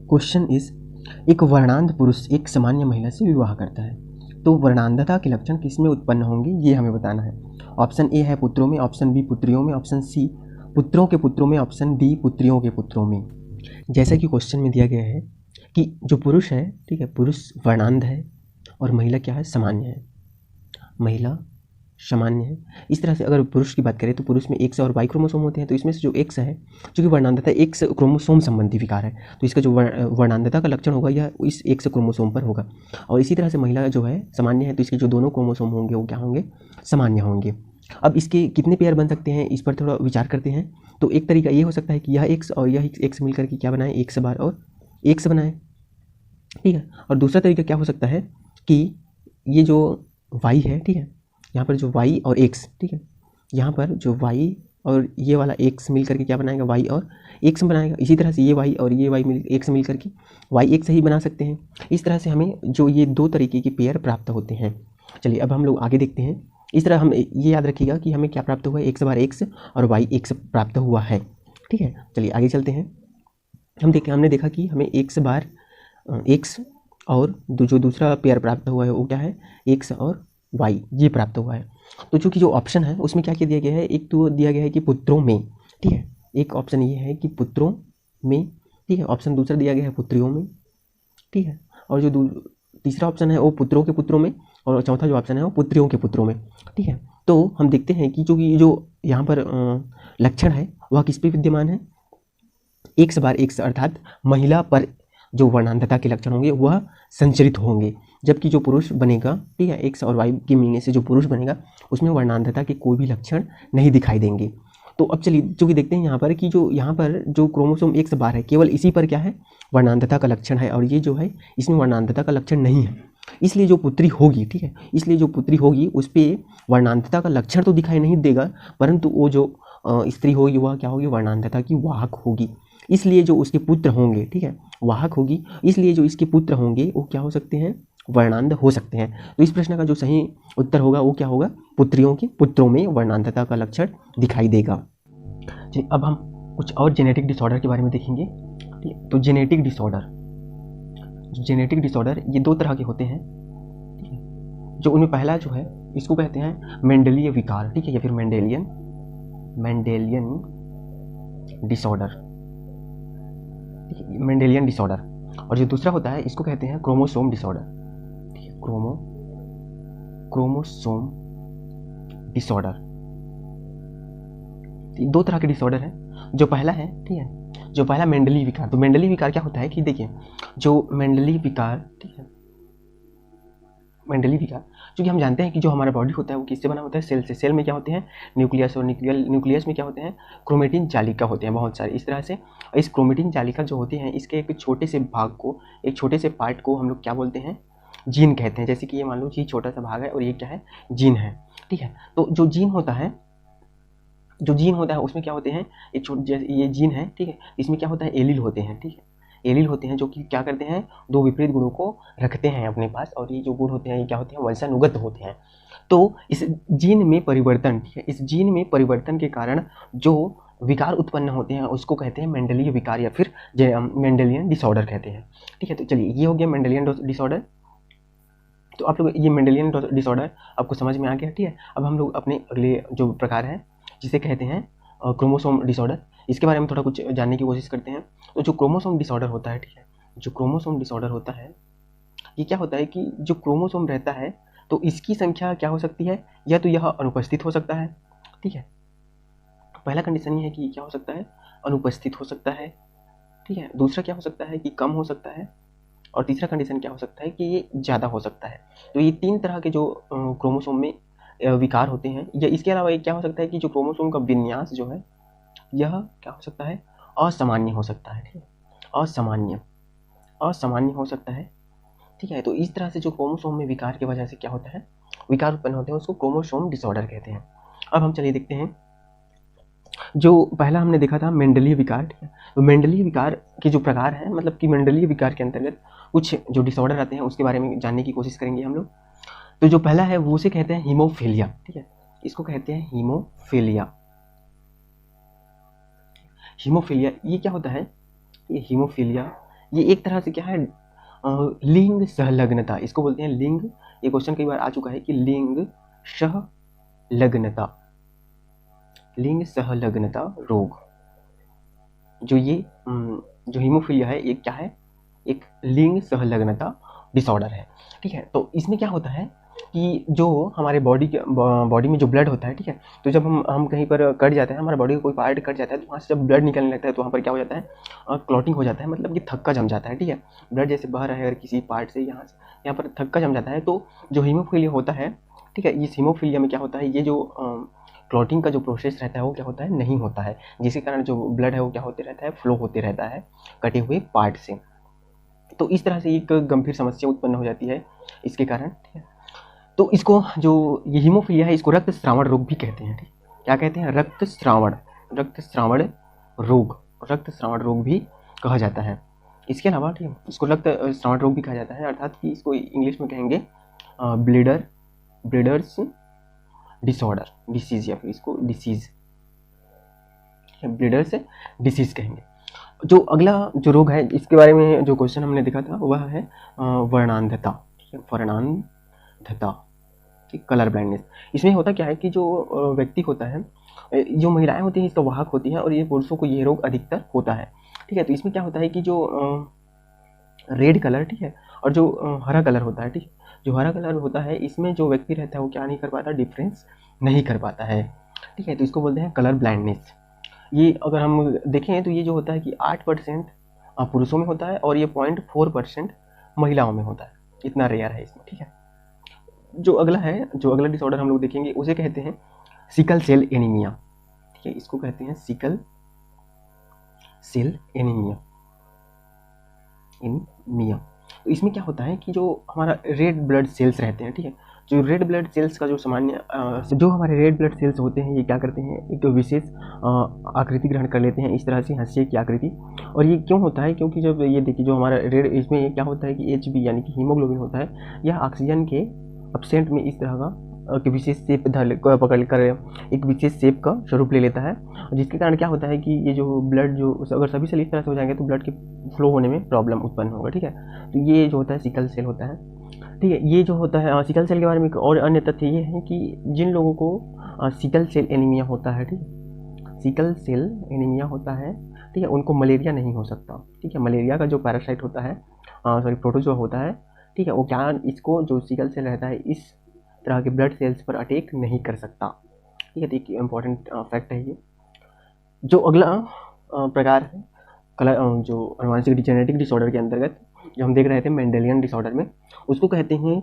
Question is, एक वर्णांध पुरुष एक सामान्य महिला से विवाह करता है, तो वर्णांधता के लक्षण किसमें उत्पन्न होंगे ये हमें बताना है। ऑप्शन ए है पुत्रों में, ऑप्शन बी पुत्रियों में, ऑप्शन सी पुत्रों के पुत्रों में, ऑप्शन डी पुत्रियों के पुत्रों में। जैसा कि क्वेश्चन में दिया गया है कि जो पुरुष है, ठीक है, पुरुष वर्णांध है और महिला क्या है, सामान्य है। महिला सामान्य है। इस तरह से अगर पुरुष की बात करें तो पुरुष में एक्स और वाई क्रोमोसोम होते हैं, तो इसमें से जो एक्स है, चूँकि वर्णांधता एक्स क्रोमोसोम संबंधी विकार है, तो इसका जो वर्णांधता का लक्षण होगा यह इस एक्स क्रोमोसोम पर होगा। और इसी तरह से महिला जो है सामान्य है, तो इसके जो दोनों क्रोमोसोम होंगे वो क्या होंगे, सामान्य होंगे। अब इसके कितने पेयर बन सकते हैं इस पर थोड़ा विचार करते हैं। तो एक तरीका ये हो सकता है कि यह एक्स और यह एक्स मिलकर के क्या बनाए, एक्स बार और एक्स बनाए, ठीक है। और दूसरा तरीका क्या हो सकता है कि ये जो वाई है, ठीक है, यहाँ पर जो y और x, ठीक है, यहाँ पर जो y और ये वाला x मिल करके क्या बनाएगा, y और x बनाएगा। इसी तरह से ये y और ये y x मिल करके y x ही बना सकते हैं। इस तरह से हमें जो ये दो तरीके की पेयर प्राप्त होते हैं। चलिए अब हम लोग आगे देखते हैं। इस तरह हम ये याद रखिएगा कि हमें क्या प्राप्त हुआ है, x बार x और y x प्राप्त हुआ है, ठीक है। चलिए आगे चलते हैं। हमने देखा कि हमें x बार x और जो दूसरा पेयर प्राप्त हुआ है वो क्या है, x और y ये प्राप्त हुआ है। तो चूँकि जो ऑप्शन है उसमें क्या दिया गया है, एक तो दिया गया है कि पुत्रों में, ठीक है, एक ऑप्शन ये है कि पुत्रों में, ठीक है, ऑप्शन दूसरा दिया गया है पुत्रियों में, ठीक है, और जो तीसरा ऑप्शन है वो पुत्रों के पुत्रों में, और चौथा जो ऑप्शन है वो पुत्रियों के पुत्रों में, ठीक है। तो हम देखते हैं कि चूँकि जो यहाँ पर लक्षण है वह किस पे विद्यमान है, एक्स बार एक्स, अर्थात महिला पर जो वर्णांधता के लक्षण होंगे वह संचरित होंगे, जबकि जो पुरुष बनेगा, ठीक है, एक्स और वाई के मिलने से जो पुरुष बनेगा उसमें वर्णांधता के कोई भी लक्षण नहीं दिखाई देंगे। तो अब चलिए चूँकि देखते हैं यहाँ पर कि जो यहाँ पर जो क्रोमोसोम एक्स बार है केवल इसी पर क्या है, वर्णांधता का लक्षण है, और ये जो है इसमें वर्णांधता का लक्षण नहीं है। इसलिए जो पुत्री होगी, ठीक है, इसलिए जो पुत्री होगी उस पर वर्णांधता का लक्षण तो दिखाई नहीं देगा, परंतु वो जो स्त्री होगी वह क्या होगी, वर्णांधता की वाहक होगी। इसलिए जो उसके पुत्र होंगे, ठीक है, वाहक होगी, इसलिए जो इसके पुत्र होंगे वो क्या हो सकते हैं, वर्णांध हो सकते हैं। तो इस प्रश्न का जो सही उत्तर होगा वो क्या होगा, पुत्रियों के पुत्रों में वर्णांधता का लक्षण दिखाई देगा। चलिए अब हम कुछ और जेनेटिक डिसऑर्डर के बारे में देखेंगे, ठीक है। तो जेनेटिक डिसऑर्डर ये दो तरह के होते हैं, ठीक है। जो उनमें पहला जो है इसको कहते हैं मेंडेलीय विकार, ठीक है, या फिर मेंडेलियन डिसऑर्डर, मेंडेलियन डिसऑर्डर। और जो दूसरा होता है इसको कहते हैं क्रोमोसोम डिसऑर्डर, ठीक है, क्रोमोसोम डिसऑर्डर। दो तरह के डिसऑर्डर हैं। जो पहला है, ठीक है, जो पहला मेंडली विकार। तो मेंडली विकार क्या होता है कि देखिए जो मेंडली विकार, ठीक है, मेंडली विकार, क्योंकि हम जानते हैं कि जो हमारा बॉडी होता है वो किससे बना होता है, सेल से। सेल में क्या होते हैं, न्यूक्लियस, और न्यूक्लियस में क्या होते हैं, क्रोमेटिन जालिका होते हैं बहुत सारे। इस तरह से इस क्रोमेटिन जालिका जो होती हैं इसके एक छोटे से भाग को, एक छोटे से पार्ट को हम लोग क्या बोलते हैं, जीन कहते हैं। जैसे कि ये मान लो ये छोटा सा भाग है और ये क्या है, जीन है, ठीक है। तो जो जीन होता है उसमें क्या होते हैं, एक छोटे, ये जीन है, ठीक है, इसमें क्या होता है, एलील होते हैं, ठीक है, एलील होते हैं जो कि क्या करते हैं, दो विपरीत गुणों को रखते हैं अपने पास, और ये जो गुण होते हैं ये क्या होते हैं, वंशानुगत होते हैं। तो इस जीन में परिवर्तन, ठीक है, इस जीन में परिवर्तन के कारण जो विकार उत्पन्न होते हैं उसको कहते हैं मेंडलीय विकार या फिर मेंडेलियन डिसऑर्डर कहते हैं, ठीक है। तो चलिए ये हो गया मेंडेलियन डिसऑर्डर। तो आप लोग ये मेंडेलियन डिसऑर्डर आपको समझ में आ गया, ठीक है। अब हम लोग अपने अगले जो प्रकार है जिसे कहते हैं क्रोमोसोम डिसऑर्डर, इसके बारे में थोड़ा कुछ जानने की कोशिश करते हैं। तो जो क्रोमोसोम डिसऑर्डर होता है, ठीक है, जो क्रोमोसोम डिसऑर्डर होता है ये क्या होता है कि जो क्रोमोसोम रहता है तो इसकी संख्या क्या हो सकती है, या तो यह अनुपस्थित हो सकता है, ठीक है। पहला कंडीशन ये है कि क्या हो सकता है, अनुपस्थित हो सकता है, ठीक है। दूसरा क्या हो सकता है कि कम हो सकता है, और तीसरा कंडीशन क्या हो सकता है कि ये ज़्यादा हो सकता है। तो ये तीन तरह के जो क्रोमोसोम में विकार होते हैं, या इसके अलावा ये क्या हो सकता है कि जो क्रोमोसोम का विन्यास जो है यह क्या हो सकता है, असामान्य हो सकता है, ठीक है, असामान्य हो सकता है, ठीक है। तो इस तरह से जो क्रोमोसोम में विकार की वजह से क्या होता है, विकार उत्पन्न होते हैं, उसको क्रोमोसोम डिसऑर्डर कहते हैं। अब हम चलिए देखते हैं, जो पहला हमने देखा था मेंडलीय विकार, ठीक है। तो मेंडलीय विकार के जो प्रकार है, मतलब कि मेंडलीय विकार के अंतर्गत कुछ जो डिसऑर्डर आते हैं उसके बारे में जानने की कोशिश करेंगे हम लोग। तो जो पहला है वो उसे कहते हैं हीमोफीलिया, ठीक है, इसको कहते हैं हीमोफीलिया। हीमोफीलिया ये क्या होता है ये हीमोफीलिया ये एक तरह से क्या है, लिंग सहलग्नता इसको बोलते हैं। लिंग, ये क्वेश्चन कई बार आ चुका है कि लिंग सहलग्नता, लिंग सहलग्नता रोग, जो ये जो हीमोफीलिया है ये क्या है, एक लिंग सहलग्नता डिसऑर्डर है। ठीक है, तो इसमें क्या होता है कि जो हमारे बॉडी में जो ब्लड होता है, ठीक है, तो जब हम कहीं पर कट जाते हैं, हमारे बॉडी का कोई पार्ट कट जाता है, तो वहाँ से जब ब्लड निकलने लगता है तो वहाँ पर क्या हो जाता है, क्लॉटिंग हो जाता है, मतलब कि थक्का जम जाता है। ठीक है, ब्लड जैसे बह रहा है अगर किसी पार्ट से यहाँ पर थक्का जम जाता है, तो जो हीमोफीलिया होता है, ठीक है, इस हीमोफीलिया में क्या होता है, ये जो क्लॉटिंग का जो प्रोसेस रहता है वो क्या होता है, नहीं होता है, जिसके कारण जो ब्लड है वो क्या होते रहता है, फ्लो होते रहता है कटे हुए पार्ट से। तो इस तरह से एक गंभीर समस्या उत्पन्न हो जाती है इसके कारण। ठीक है, तो इसको जो ये हीमोफीलिया है इसको रक्त स्रावण रोग भी कहते हैं। ठीक, क्या कहते हैं, रक्त स्रावण रोग, रक्त स्रावण रोग भी कहा जाता है। इसके अलावा ठीक है, इसको रक्त स्रावण रोग भी कहा जाता है, अर्थात कि इसको इंग्लिश में कहेंगे ब्लीडर्स डिसऑर्डर, डिसीज, या फिर इसको डिसीज, ब्लीडर्स डिसीज कहेंगे। जो अगला जो रोग है इसके बारे में जो क्वेश्चन हमने देखा था वह है वर्णांधता। ठीक है, वर्णांधता, ठीक, कलर ब्लाइंडनेस। इसमें होता क्या है कि जो व्यक्ति होता है, जो महिलाएं होती हैं इसका वाहक होती हैं, और ये पुरुषों को ये रोग अधिकतर होता है। ठीक है, तो इसमें क्या होता है कि जो रेड कलर, ठीक है, और जो हरा कलर होता है, ठीक है, जो हरा कलर होता है इसमें जो व्यक्ति रहता है वो क्या नहीं कर पाता, डिफरेंस नहीं कर पाता है। ठीक है, तो इसको बोलते हैं कलर ब्लाइंडनेस। ये अगर हम देखें तो ये जो होता है कि 8% पुरुषों में होता है और ये 0.4% महिलाओं में होता है, इतना रेयर है इसमें। ठीक है, जो अगला डिसऑर्डर हम लोग देखेंगे उसे कहते हैं सिकल सेल एनीमिया। ठीक है, इसको कहते हैं सिकल सेल एनीमिया। तो इसमें क्या होता है कि जो हमारा रेड ब्लड सेल्स रहते हैं, ठीक है, जो रेड ब्लड सेल्स का जो जो हमारे रेड ब्लड सेल्स होते हैं ये क्या करते हैं, एक विशेष आकृति ग्रहण कर लेते हैं, इस तरह से हंसिए की आकृति। और ये क्यों होता है, क्योंकि जब ये देखिए जो हमारा रेड, इसमें क्या होता है कि HB यानी कि हीमोग्लोबिन होता है, यह ऑक्सीजन के अपसेंट में इस तरह का विशेष शेप पकड़ कर एक विशेष शेप का स्वरूप ले लेता है, जिसके कारण क्या होता है कि ये जो ब्लड जो अगर सभी सेल इस तरह से हो जाएंगे तो ब्लड के फ्लो होने में प्रॉब्लम उत्पन्न होगा। ठीक है, तो ये जो होता है सिकल सेल होता है। ठीक है, ये जो होता है सिकल सेल के बारे में एक और अन्य तथ्य ये है कि जिन लोगों को सिकल सेल एनीमिया होता है, ठीक है, सिकल सेल एनीमिया होता है, ठीक है, उनको मलेरिया नहीं हो सकता। ठीक है, मलेरिया का जो पैरासाइट होता है, प्रोटोजोआ होता है, ठीक है, वो क्या इसको जो सिकल सेल रहता है इस तरह के ब्लड सेल्स पर अटैक नहीं कर सकता। ठीक है, तो एक इम्पॉर्टेंट फैक्ट है ये। जो अगला प्रकार है जो अनुवांशिक जेनेटिक डिसऑर्डर के अंतर्गत जो हम देख रहे थे मेंडेलियन डिसऑर्डर में, उसको कहते हैं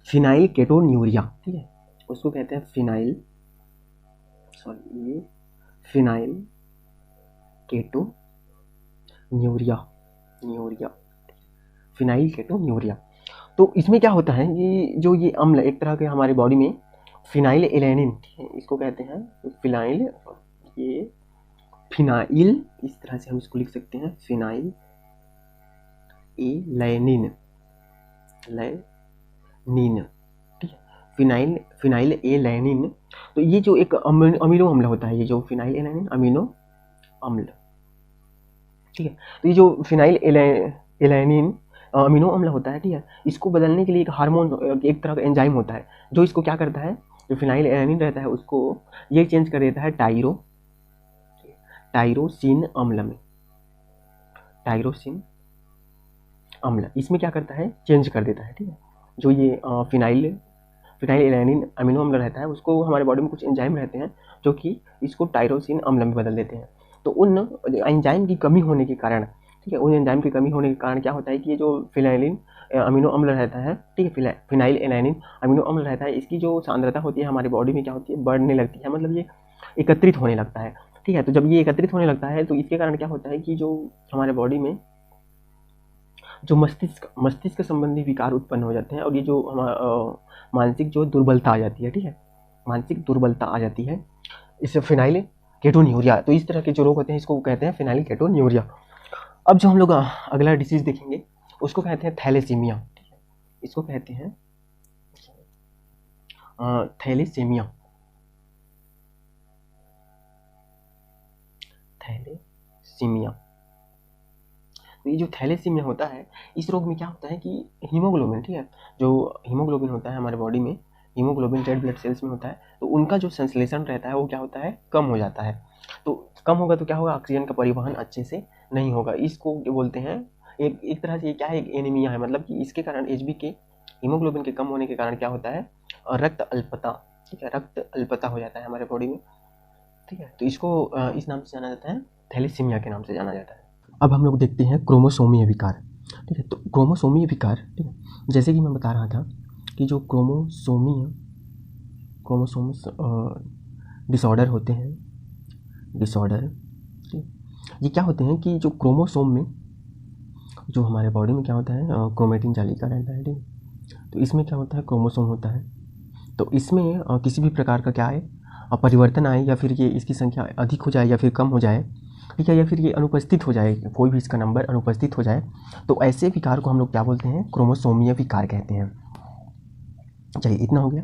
फिनाइल केटोन्यूरिया। ठीक है, उसको कहते हैं फिनाइल केटोन्यूरिया, फिनाइल केटोन्यूरिया। तो इसमें क्या होता है, ये अम्ल एक तरह के हमारे बॉडी में फिनाइल एलैनिन, ठीक है, इसको कहते हैं फिनाइल, ये फिनाइल इस तरह से हम इसको लिख सकते हैं, फिनाइल एलैनिन, ठीक है, फिनाइल एलैनिन। तो ये जो एक अमीनो अम्ल होता है, ये जो फिनाइल एलैनिन अमीनो अम्ल, ठीक है, तो ये जो फिनाइल एलैनिन अमीनो अम्ल होता है, ठीक है, इसको बदलने के लिए एक हार्मोन, एक तरह का एंजाइम होता है जो इसको क्या करता है, जो फिनाइल एलैनिन रहता है उसको ये चेंज कर देता है टाइरोसिन अम्ल में, टाइरोसिन अम्ल इसमें क्या करता है, चेंज कर देता है। ठीक है, जो ये फिनाइल एलैनिन अमीनो अम्ल रहता है उसको हमारे बॉडी में कुछ एंजाइम रहते हैं जो कि इसको टाइरोसिन अम्ल में बदल देते हैं। तो उन एंजाइम की कमी होने के कारण, ठीक है, उन एंजाइम की कमी होने के कारण क्या होता है कि ये जो फिनाइलिन अमीनो अम्ल रहता है, ठीक है, फिनाइल एलैनिन अमीनो अम्ल रहता है, इसकी जो सांद्रता होती है हमारी बॉडी में क्या होती है, बढ़ने लगती है, मतलब ये एकत्रित होने लगता है। ठीक है, तो जब ये एकत्रित होने लगता है तो इसके कारण क्या होता है कि जो हमारे बॉडी में जो मस्तिष्क संबंधी विकार उत्पन्न हो जाते हैं, और ये जो मानसिक जो दुर्बलता आ जाती है, ठीक है, मानसिक दुर्बलता आ जाती है, इससे फिनाइल केटोन्यूरिया। तो इस तरह के जो रोग होते हैं इसको कहते हैं फिनाइल केटोन्यूरिया। अब जो हम लोग अगला डिसीज देखेंगे उसको कहते हैं थैलेसीमिया। ठीक है, इसको कहते हैं थैलेसीमिया, थैलेसीमिया। तो ये जो थैलेसीमिया होता है, इस रोग में क्या होता है कि हीमोग्लोबिन, ठीक है, जो हीमोग्लोबिन होता है हमारे बॉडी में, हीमोग्लोबिन रेड ब्लड सेल्स में होता है, तो उनका जो संश्लेषण रहता है वो क्या होता है, कम हो जाता है। तो कम होगा तो क्या होगा, ऑक्सीजन का परिवहन अच्छे से नहीं होगा। इसको क्या बोलते हैं, एक तरह से ये क्या है, एक एनीमिया है, मतलब कि इसके कारण एचबी के हीमोग्लोबिन के कम होने के कारण क्या होता है, रक्त अल्पता, ठीक है, रक्त अल्पता हो जाता है हमारे बॉडी में, ठीक है। तो इसको इस नाम से जाना जाता है, थैलेसीमिया के नाम से जाना जाता है। अब हम लोग देखते हैं क्रोमोसोमीय विकार, ठीक है। तो क्रोमोसोमीय विकार, ठीक है, जैसे कि मैं बता रहा था कि जो क्रोमोसोम्स डिसऑर्डर होते हैं, डिसऑर्डर, ये क्या होते हैं कि जो क्रोमोसोम में, जो हमारे बॉडी में क्या होता है, क्रोमेटिन जाली का रहता है, ठीक है। तो इसमें क्या होता है, क्रोमोसोम होता है, तो इसमें किसी भी प्रकार का क्या है, परिवर्तन आए, या फिर ये इसकी संख्या अधिक हो जाए या फिर कम हो जाए, ठीक है, या फिर ये अनुपस्थित हो जाए, कोई भी इसका नंबर अनुपस्थित हो जाए, तो ऐसे विकार को हम लोग क्या बोलते हैं, क्रोमोसोमीय विकार कहते हैं। चलिए इतना हो गया।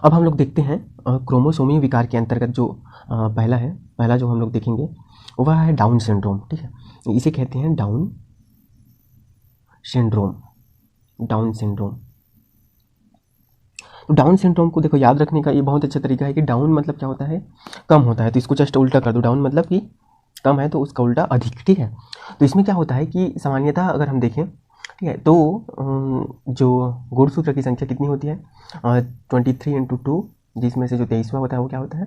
अब हम लोग देखते हैं क्रोमोसोमीय विकार के अंतर्गत जो पहला जो हम लोग देखेंगे वह है डाउन सिंड्रोम, ठीक है। इसे कहते हैं डाउन सिंड्रोम। तो डाउन सिंड्रोम को देखो याद रखने का ये बहुत अच्छा तरीका है कि डाउन मतलब क्या होता है, कम होता है, तो इसको जस्ट उल्टा कर दो, डाउन मतलब कि कम है तो उसका उल्टा अधिक, ठीक है। तो इसमें क्या होता है कि सामान्यतः अगर हम देखें, ठीक है, तो जो गुणसूत्र की संख्या कितनी होती है, 23 × 2, जिसमें से जो 23वां होता है वो क्या होता है,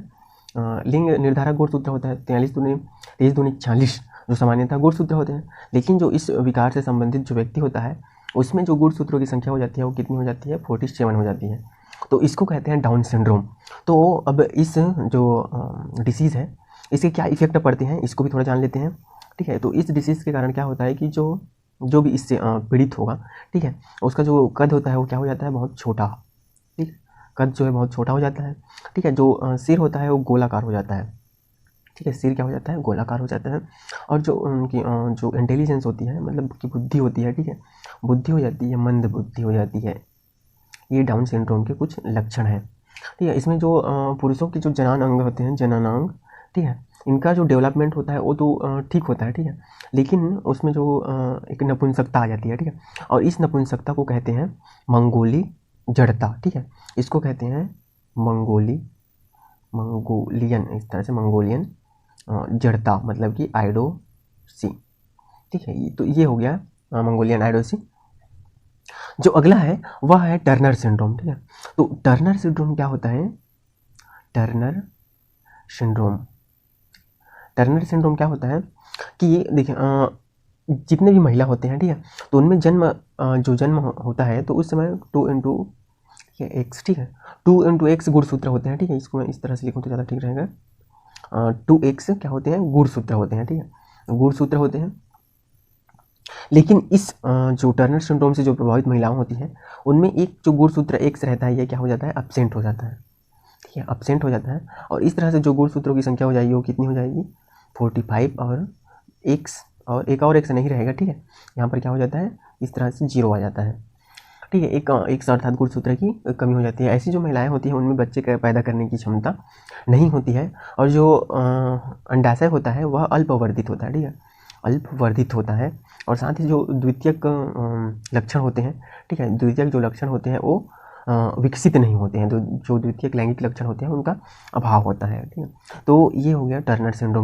लिंग निर्धारक गुणसूत्र होता है, 23 दूनी 40 जो सामान्यतः गुणसूत्र होते हैं। लेकिन जो इस विकार से संबंधित जो व्यक्ति होता है उसमें जो गुणसूत्रों की संख्या हो जाती है वो कितनी हो जाती है, 47 हो जाती है। तो इसको कहते हैं डाउन सिंड्रोम। तो अब इस जो डिसीज़ है इसके क्या इफेक्ट पड़ते हैं इसको भी थोड़ा जान लेते हैं, ठीक है। तो इस डिसीज़ के कारण क्या होता है कि जो भी इससे पीड़ित होगा, ठीक है, उसका जो कद होता है वो क्या हो जाता है, बहुत छोटा, ठीक है, कद जो है बहुत छोटा हो जाता है, ठीक है। जो सिर होता है वो गोलाकार हो जाता है, ठीक है, सिर क्या हो जाता है, गोलाकार हो जाता है। और जो उनकी जो इंटेलिजेंस होती है, मतलब की बुद्धि होती है, ठीक है, बुद्धि हो जाती है, मंद बुद्धि हो जाती है। ये डाउन सिंड्रोम के कुछ लक्षण हैं, ठीक है। इसमें जो पुरुषों के जो जनान अंग होते हैं, जननांग, ठीक है, इनका जो डेवलपमेंट होता है वो तो ठीक होता है, ठीक है, लेकिन उसमें जो एक नपुंसकता आ जाती है, ठीक है, और इस नपुंसकता को कहते हैं मंगोली जड़ता, ठीक है, इसको कहते हैं मंगोलियन, इस तरह से मंगोलियन जड़ता, मतलब कि आइडोसी, ठीक है। तो ये हो गया मंगोलियन आइडोसी। जो अगला है वह है टर्नर सिंड्रोम, ठीक है। तो टर्नर सिंड्रोम क्या होता है, टर्नर सिंड्रोम क्या होता है कि देखिए जितने भी महिला होते हैं, ठीक है, तो उनमें जन्म होता है तो उस समय 2x, ठीक है, 2x गुणसूत्र होते हैं, ठीक है। इसको मैं इस तरह से लिखूँ तो ज़्यादा ठीक रहेगा। 2x क्या होते हैं, गुणसूत्र होते हैं, ठीक है, गुणसूत्र होते हैं। लेकिन इस जो टर्नर सिंड्रोम से जो प्रभावित महिलाएं होती हैं उनमें एक जो गुणसूत्र एक्स रहता है ये क्या हो जाता है, एब्सेंट हो जाता है, ठीक है, एब्सेंट हो जाता है। और इस तरह से जो गुणसूत्रों की संख्या हो जाएगी वो कितनी हो जाएगी, 45, और एक्स और एक और एक्स नहीं रहेगा, ठीक है। यहाँ पर क्या हो जाता है, इस तरह से 0 आ जाता है, ठीक है, एक अर्थात गुणसूत्र की कमी हो जाती है। ऐसी जो महिलाएं होती हैं उनमें बच्चे पैदा करने की क्षमता नहीं होती है, और जो अंडाशय होता है वह अल्पवर्धित होता है, ठीक है, अल्पवर्धित होता है। और साथ ही जो द्वितीयक लक्षण होते हैं, ठीक है, द्वितीयक जो लक्षण होते हैं वो विकसित नहीं होते हैं, तो जो द्वितीयक लैंगिक लक्षण होते हैं उनका अभाव होता है, ठीक है। तो ये हो गया टर्नर सिंड्रोम।